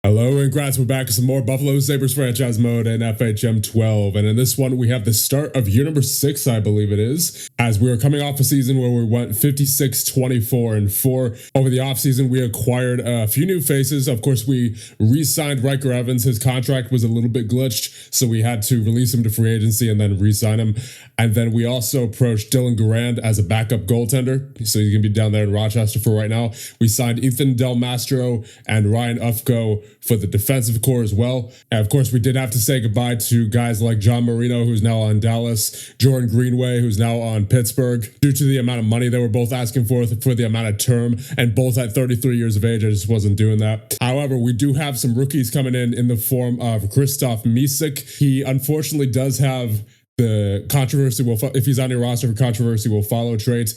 Hello and congrats, we're back with some more Buffalo Sabres franchise mode in FHM 12. And in this one, we have the start of year number 6, I believe it is, as we are coming off a season where we went 56-24-4. Over the offseason, we acquired a few new faces. Of course, we re-signed Riker Evans. His contract was a little bit glitched, so we had to release him to free agency and then re-sign him. And then we also approached Dylan Garand as a backup goaltender, so he's going to be down there in Rochester for right now. We signed Ethan Del Mastro and Ryan Ufko for the defensive core as well. And of course, we did have to say goodbye to guys like John Marino, who's now on Dallas, Jordan Greenway, who's now on Pittsburgh, due to the amount of money they were both asking for the amount of term, and both at 33 years of age. I just wasn't doing that. However, we do have some rookies coming in the form of Krzysztof Misek. He unfortunately does have the controversy if he's on your roster for controversy will follow traits.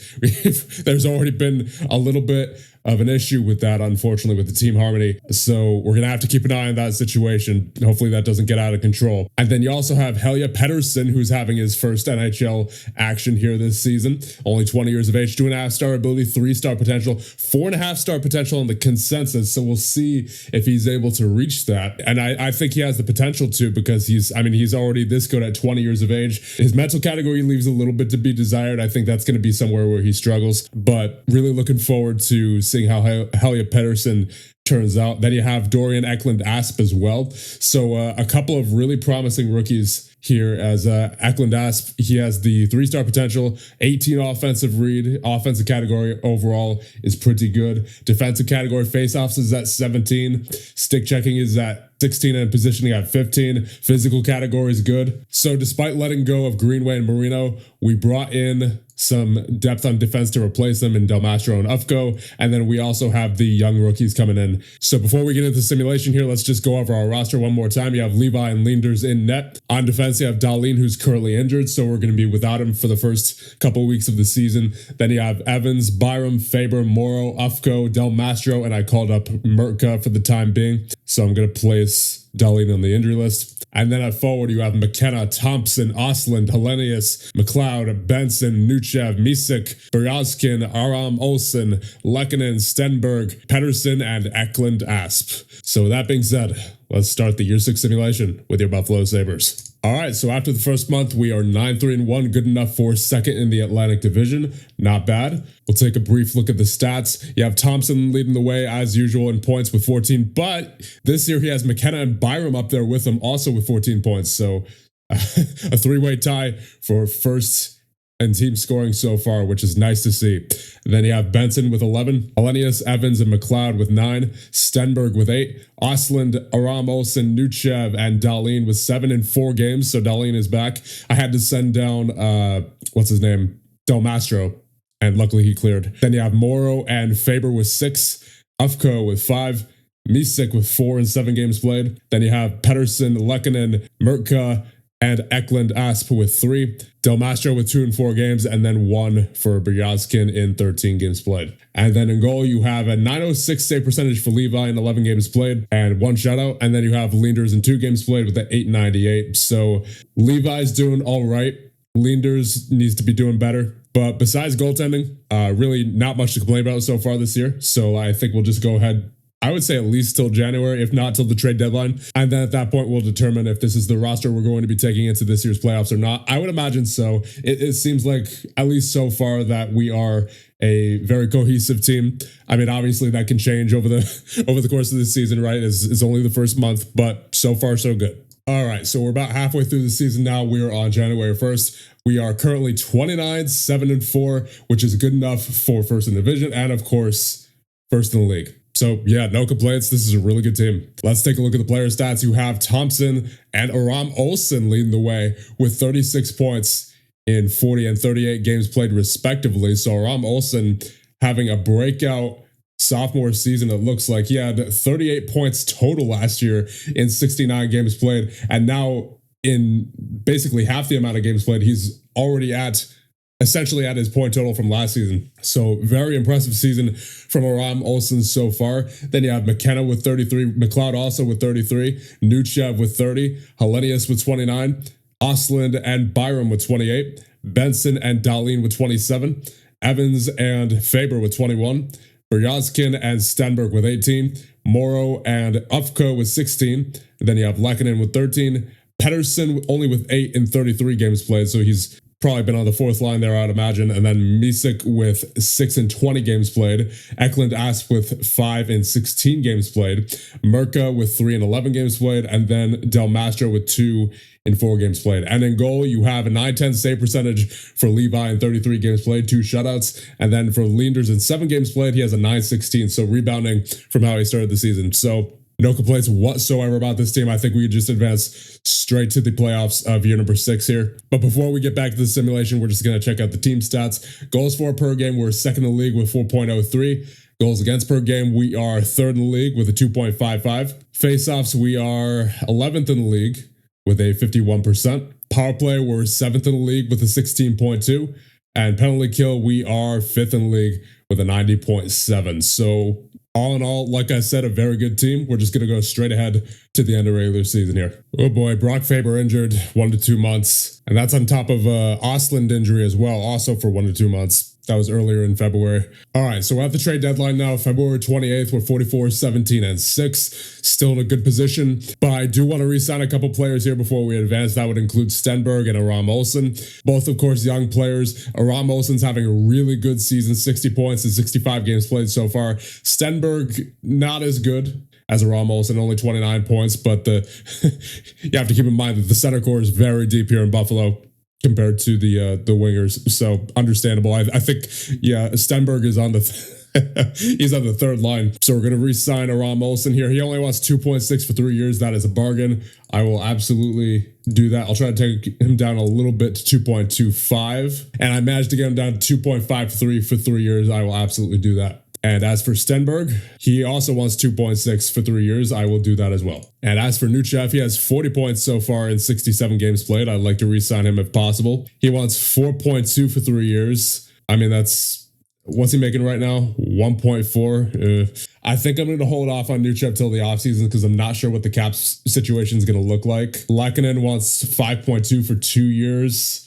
There's already been a little bit of an issue with that, unfortunately, with the team harmony. So we're going to have to keep an eye on that situation. Hopefully that doesn't get out of control. And then you also have Helge Pedersen, who's having his first NHL action here this season. Only 20 years of age, 2.5-star ability, 3-star potential, 4.5-star potential on the consensus. So we'll see if he's able to reach that. And I think he has the potential to, because he's already this good at 20 years of age. His mental category leaves a little bit to be desired. I think that's going to be somewhere where he struggles, but really looking forward to seeing how Helge Pedersen turns out. Then you have Dorian Eklund-Asp as well. So a couple of really promising rookies here, as Eklund-Asp, he has the 3-star potential, 18 offensive read, offensive category overall is pretty good. Defensive category faceoffs is at 17. Stick checking is at 16 and positioning at 15. Physical category is good. So despite letting go of Greenway and Marino, we brought in some depth on defense to replace them in Del Mastro and Ufko. And then we also have the young rookies coming in. So before we get into the simulation here, let's just go over our roster one more time. You have Levi and Linders in net. On defense, you have Dahlin, who's currently injured, so we're going to be without him for the first couple of weeks of the season. Then you have Evans, Byram, Faber, Morrow, Ufko, Del Mastro, and I called up Murtka for the time being. So I'm going to place Dahlin on the injury list. And then at forward, you have McKenna, Thompson, Osland, Hellenius, McLeod, Benson, Nuchev, Misek, Beryazkin, Aram Olsen, Lehkonen, Stenberg, Pedersen, and Eklund-Asp. So with that being said, let's start the Year 6 simulation with your Buffalo Sabres. All right, so after the first month, we are 9-3-1, good enough for second in the Atlantic Division. Not bad. We'll take a brief look at the stats. You have Thompson leading the way as usual in points with 14, but this year he has McKenna and Byram up there with him also with 14 points. So a three-way tie for first and team scoring so far, which is nice to see. And then you have Benson with 11, Hellenius, Evans, and McLeod with 9, Stenberg with 8, Osland, Aram Olsen, Nuchev, and Dahlin with 7 in 4 games. So Dahlin is back. I had to send down, Del Mastro, and luckily he cleared. Then you have Morrow and Faber with 6, Ufko with 5, Misek with 4 in 7 games played. Then you have Pedersen, Lehkonen, Murtka, and Eklund-Asp with 3, Del Mastro with 2 in 4 games, and then 1 for Beryazkin in 13 games played. And then in goal, you have a .906 save percentage for Levi in 11 games played and 1 shutout. And then you have Linders in 2 games played with an .898. So Levi's doing all right. Linders needs to be doing better. But besides goaltending, really not much to complain about so far this year. So I think we'll just go ahead, I would say at least till January, if not till the trade deadline. And then at that point, we'll determine if this is the roster we're going to be taking into this year's playoffs or not. I would imagine so. It seems like, at least so far, that we are a very cohesive team. I mean, obviously that can change over the course of this season, right? It's only the first month, but so far so good. All right, so we're about halfway through the season now. We are on January 1st. We are currently 29-7-4, which is good enough for first in the division and, of course, first in the league. So yeah, no complaints. This is a really good team. Let's take a look at the player stats. You have Thompson and Aram Olsen leading the way with 36 points in 40 and 38 games played respectively. So Aram Olsen having a breakout sophomore season. It looks like he had 38 points total last year in 69 games played. And now in basically half the amount of games played, he's already essentially at his point total from last season. So very impressive season from Aram Olsen so far. Then you have McKenna with 33, McLeod also with 33, Nuchev with 30, Hellenius with 29, Osland and Byram with 28, Benson and Dahlin with 27, Evans and Faber with 21, Beryazkin and Stenberg with 18, Morrow and Ufko with 16. And then you have Lehkonen with 13. Pettersson only with 8 in 33 games played, so he's probably been on the fourth line there, I'd imagine. And then Misek with 6 in 20 games played. Eklund Asp with 5 in 16 games played. Merca with 3 in 11 games played. And then Del Mastro with 2 in 4 games played. And in goal, you have a .910 save percentage for Levi in 33 games played, 2 shutouts. And then for Leenders in 7 games played, he has a .916, so rebounding from how he started the season. So no complaints whatsoever about this team. I think we just advance straight to the playoffs of year number 6 here. But before we get back to the simulation, we're just going to check out the team stats. Goals for per game, we're second in the league with 4.03. Goals against per game, we are third in the league with a 2.55. Faceoffs, we are 11th in the league with a 51%. Power play, we're 7th in the league with a 16.2. And penalty kill, we are 5th in the league with a 90.7. So all in all, like I said, a very good team. We're just going to go straight ahead to the end of regular season here. Oh boy, Brock Faber injured 1 to 2 months. And that's on top of Ostlund injury as well, also for 1 to 2 months. That was earlier in February. All right, so we're at the trade deadline now, February 28th. We're 44, 17, and 6. Still in a good position. But I do want to re-sign a couple players here before we advance. That would include Stenberg and Aram Olsen. Both, of course, young players. Aram Olsen's having a really good season, 60 points in 65 games played so far. Stenberg, not as good as Aram Olsen, only 29 points. But you have to keep in mind that the center core is very deep here in Buffalo compared to the wingers, so understandable. I think, yeah, Stenberg is on the he's on the third line, so we're gonna re-sign Aram Olsen here. He only wants 2.6 for 3 years. That is a bargain. I will absolutely do that. I'll try to take him down a little bit to 2.25, and I managed to get him down to 2.53 for 3 years. I will absolutely do that. And as for Stenberg, he also wants 2.6 for 3 years. I will do that as well. And as for Nuchev, he has 40 points so far in 67 games played. I'd like to re-sign him if possible. He wants 4.2 for 3 years. I mean, what's he making right now? 1.4. I think I'm going to hold off on Nuchev till the offseason because I'm not sure what the cap situation is going to look like. Lehkonen wants 5.2 for 2 years.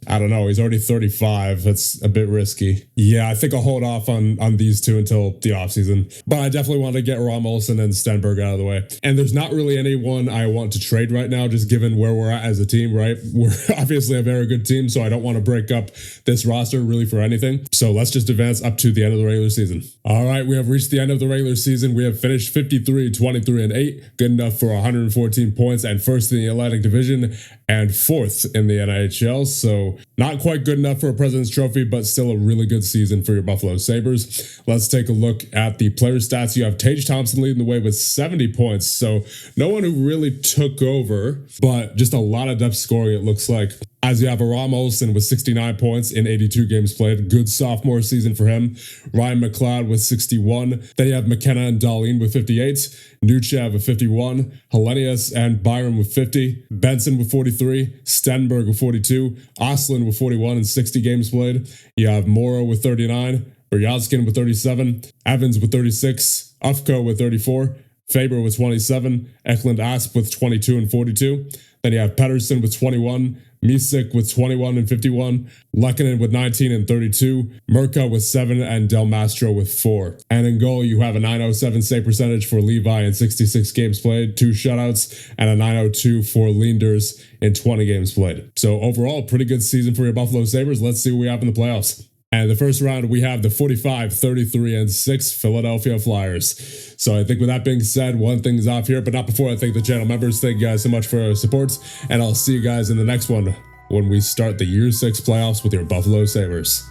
I don't know. He's already 35. That's a bit risky. Yeah, I think I'll hold off on these two until the offseason. But I definitely want to get Aram Olsen and Stenberg out of the way. And there's not really anyone I want to trade right now, just given where we're at as a team, right? We're obviously a very good team, so I don't want to break up this roster really for anything. So let's just advance up to the end of the regular season. All right, we have reached the end of the regular season. We have finished 53, 23, and 8. Good enough for 114 points and first in the Atlantic Division and fourth in the NHL. So not quite good enough for a President's Trophy, but still a really good season for your Buffalo Sabres. Let's take a look at the player stats. You have Tage Thompson leading the way with 70 points. So no one who really took over, but just a lot of depth scoring, it looks like. As you have Aram Olsen with 69 points in 82 games played. Good sophomore season for him. Ryan McLeod with 61. Then you have McKenna and Darlene with 58. Nuchev with 51. Hellenius and Byron with 50. Benson with 43. Stenberg with 42. Ostlund with 41 in 60 games played. You have Morrow with 39. Beryatskin with 37. Evans with 36. Ufko with 34. Faber with 27. Eklund Asp with 22 and 42. Then you have Pettersson with 21. Misek with 21 and 51, Lehkonen with 19 and 32, Merca with 7, and Del Mastro with 4. And in goal, you have a .907 save percentage for Levi in 66 games played, 2 shutouts, and a .902 for Leenders in 20 games played. So overall, pretty good season for your Buffalo Sabres. Let's see what we have in the playoffs. And the first round, we have the 45, 33, and 6 Philadelphia Flyers. So I think with that being said, one thing's off here, but not before I thank the channel members. Thank you guys so much for your support, and I'll see you guys in the next one when we start the Year 6 playoffs with your Buffalo Sabres.